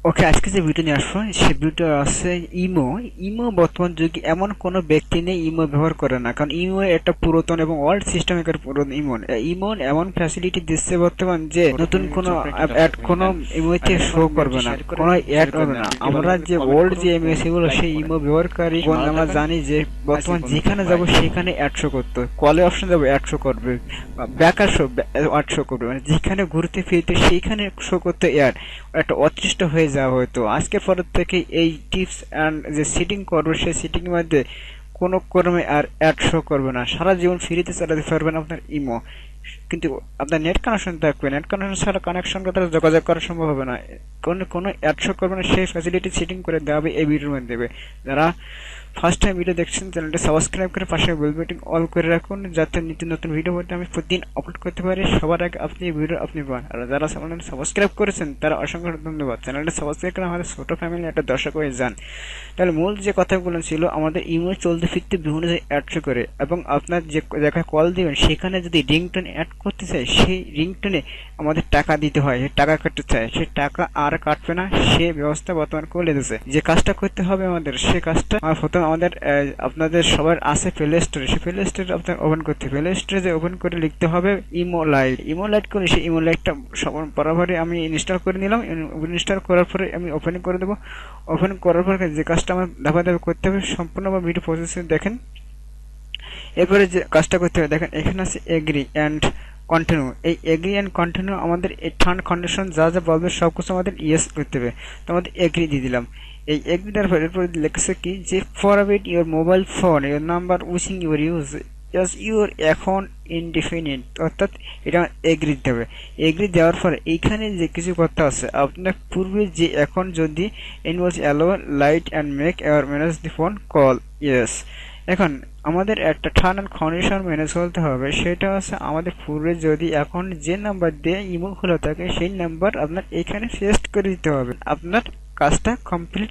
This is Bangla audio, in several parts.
ওকে, আজকে যে ভিডিও নিয়ে আসবো সে ভিডিও আছে ইমো। ইমো বর্তমান যুগে এমন কোনো ব্যক্তি নেই ইমো ব্যবহার করে না, কারণ ইমো একটা পুরাতন এবং ওল্ড সিস্টেমের পুরাতন। ইমো এমন ফ্যাসিলিটি দিচ্ছে বর্তমান যে নতুন কোনো অ্যাড কোনো ইমোতে শো করবে না, কোনো অ্যাড হবে না। আমরা যে ওল্ড যে ইমো সেগুলো সেই ইমো ব্যবহারকারী আমরা জানি যে বর্তমান যেখানে যাব সেখানে অ্যাড শো করতে, কলে অপশন যাবো অ্যাড শো করবে, ব্যাকার শো অ্যাড শো করবে, মানে যেখানে ঘুরতে ফিরতে সেইখানে শো করতে অ্যাড একটা অতৃষ্ট হয়ে যাওয়া হতো। আজকের পর থেকে এই টিপস অ্যান্ড যে সিটিং করবে সেই সিটিং এর মধ্যে কোনো ক্রমে আর অ্যাড শো করবে না, সারা জীবন ফ্রিতে চালাতে পারবেন আপনার ইমো। কিন্তু আপনার নেট কানেকশন থাকবে, নেট কানেকশন ছাড়া কানেকশন কথা যোগাযোগ করা সম্ভব হবে না, কোনো অ্যাড শো করবে না। সেই ফ্যাসিলিটি সেটিং করে দেওয়া হবে এই ভিডিওর মধ্যে দেবে। যারা ফার্স্ট টাইম ভিডিও দেখছেন চ্যানেলটা সাবস্ক্রাইব করে পাশে বেল বাটন অল করে রাখুন, যাতে নিত্য নতুন ভিডিও বলতে আমি প্রতিদিন আপলোড করতে পারি, সবার আগে আপনি ভিডিও আপনি পান। আর যারা চ্যানেলটা সাবস্ক্রাইব করেছেন তারা অসংখ্য ধন্যবাদ। চ্যানেলটা সাবস্ক্রাইব করে আমাদের ছোট ফ্যামিলি একটা দর্শক হয়ে যান। তাহলে মূল যে কথাগুলো ছিল, আমাদের ইমো চলতে ফিরতে বিভিন্ন জায়গায় অ্যাড শো করে, এবং আপনার যে জায়গায় কল দিবেন সেখানে যদি রিংটোন অ্যাড করতে চাই সেই রিংটোনে আমাদের টাকা দিতে হয়, টাকা কাটতে চায়, সেই টাকা আর কাটবে না, সে ব্যবস্থা বর্তমান করে দিয়েছে। যে কাজটা করতে হবে আমাদের, সে কাজটা প্রথমে আমাদের আপনাদের সবার আছে প্লে স্টোরে, সেই প্লে স্টোরে আপনার ওপেন করতে, প্লে স্টোরে যে ওপেন করে লিখতে হবে ইমো লাইট। ইমো লাইট করে সেই ইমো লাইটটা বরাবরই আমি ইনস্টল করে নিলাম। ইনস্টল করার পরে আমি ওপেন করে দেবো। ওপেন করার পরে যে কাজটা আমার ধাপে ধাপে করতে হবে সম্পূর্ণ আমার ভিডিও প্রসেসে দেখেন। এরপরে যে কাজটা করতে হবে দেখেন, এখানে আছে এগ্রি অ্যান্ড কন্টিনিউ। এই এগ্রি অ্যান্ড কন্টিনিউ আমাদের এই টার্ম কন্ডিশন যা যা বলবে সব কিছু আমাদের ইয়েস করতে হবে। তো আমাদের এগ্রি দিয়ে দিলাম। এই এগ্রি দেওয়ার পরে এরপরে লেখছে কি যে forward your mobile phone your number witching your use just your account indefinite, অর্থাৎ এটা এগ্রি দিতে হবে। এগ্রি দেওয়ার পরে এইখানে যে কিছু কথা আছে, আপনার পূর্বে যে অ্যাকাউন্ট যদি involves allow light and make aware manage the phone call yes. এখন আমাদের একটা টার্ম অ্যান্ড কন্ডিশন মেনে চলতে হবে, সেটা হচ্ছে আমাদের পূর্বে যদি এখন যে নাম্বার দিয়ে ইমো খোলা থাকে সেই নাম্বার আপনার এখানে পেস্ট করে দিতে হবে, আপনার কাজটা কমপ্লিট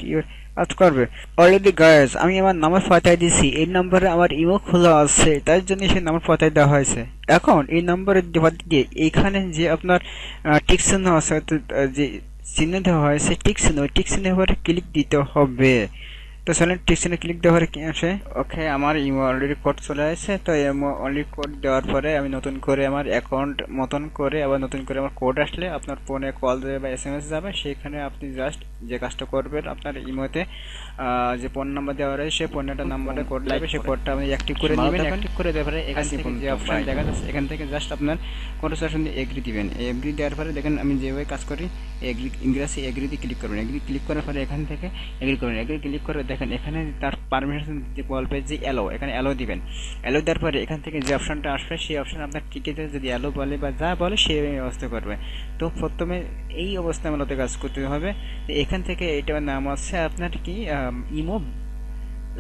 কাজ করবে। অলরেডি গাইস আমি আমার নাম্বার পাঠাই দিছি, এই নাম্বারে আমার ইমো খোলা আছে, তাই জন্য সেই নাম্বার পাঠাই দেওয়া হয়েছে। এখন এই নাম্বারে দিয়ে এইখানে যে আপনার টিক চিহ্ন আছে, যে চিহ্ন দেওয়া হয়েছে টিক চিহ্ন, ওই টিক চিহ্নের উপরে ক্লিক দিতে হবে। তো চলেন টিকশনে ক্লিক দেওয়ার কি আসে। ওকে, আমার ইমো অলরেডি কোড চলে আসছে। তো ইমো অলরেডি কোড দেওয়ার পরে আমি নতুন করে আমার অ্যাকাউন্ট মতন করে আবার নতুন করে আমার কোড আসলে আপনার ফোনে কল দেবে বা এসএমএস যাবে, সেখানে আপনি জাস্ট যে কাজটা করবেন আপনার ইমোতে যে ফোন নাম্বার দেওয়া রয়েছে সেই ফোন নাম্বারে কোড লাগবে, সেই কোডটা আপনি অ্যাক্টিভ করে নেবেন। অ্যাক্টিভ করে দেওয়ার পরে এখান থেকে যে অপশন দেখা যাচ্ছে এখান থেকে জাস্ট আপনার কোনো সেকশন দিয়ে এগ্রি দিবেন। এগ্রি দেওয়ার পরে দেখেন আমি যেভাবে কাজ করি, এগ্রি ইংরেজি এগ্রিতে ক্লিক করবেন। এগ্রি ক্লিক করার পরে এখান থেকে এগ্রি করবেন। এগ্রি ক্লিক করে দেখেন এখানে তার পারমিশন যে বলবে যে অ্যালো, এখানে অ্যালো দিবেন। অ্যালো দেওয়ার পরে এখান থেকে যে অপশনটা আসবে সেই অপশন আপনার টিকেটে যদি অ্যালো বলে বা যা বলে সেই ব্যবস্থা করবে। তো প্রথমে এই অবস্থায় মূলত কাজ করতে হবে। এখান থেকে এটার নাম আছে আপনার কি ইমো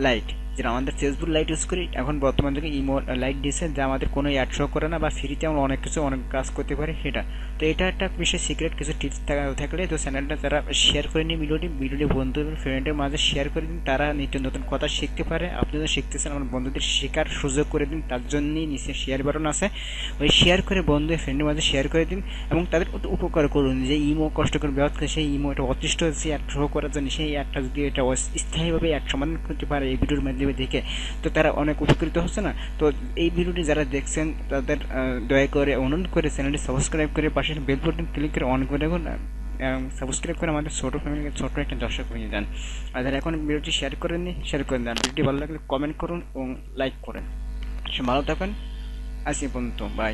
লাইট, যেটা আমাদের ফেসবুক লাইট ইউজ করি, এখন বর্তমান যুগে ইমো লাইট দিয়েছে যা আমাদের কোনো অ্যাড শো করে না বা ফ্রিতে আমরা অনেক কিছু অনেক কাজ করতে পারি সেটা। তো এটা একটা বিশেষ সিক্রেট কিছু টিপস থাকলে তো চ্যানেলটা যারা শেয়ার করে নিন, ভিডিওটি বন্ধু এবং ফ্রেন্ডের মাঝে শেয়ার করে দিন, তারা নিত্য নতুন কথা শিখতে পারে। আপনি যদি শিখতেছেন আমার বন্ধুদের শেখার সুযোগ করে দিন, তার জন্যই নিচে শেয়ার বাটন আছে, ওই শেয়ার করে বন্ধু ফ্রেন্ডের মাঝে শেয়ার করে দিন এবং তাদের উপকার করুন। যে ইমো কষ্ট করে ব্যবহার করে সেই ইমো এটা অতিষ্ঠ হচ্ছে অ্যাড শো করার জন্য, সেই অ্যাডটা যদি এটা স্থায়ীভাবে এক সমাধান করতে পারে এই ভিডিওর মাধ্যমে দেখে, তো তারা অনেক উপকৃত হচ্ছে না। তো এই ভিডিওটি যারা দেখছেন তাদের দয়া করে অনুরোধ করে চ্যানেলটি সাবস্ক্রাইব করে পাশে বেল বাটন ক্লিক করে অন করে রাখুন, সাবস্ক্রাইব করে আমাদের ছোটো ফ্যামিলিকে ছোটো একটা দর্শক হয়ে যান। আর যারা এখন ভিডিওটি শেয়ার করেননি শেয়ার করে দেন, ভিডিওটি ভালো লাগলে কমেন্ট করুন এবং লাইক করেন। ভালো থাকেন, আসি পর্যন্ত, বাই।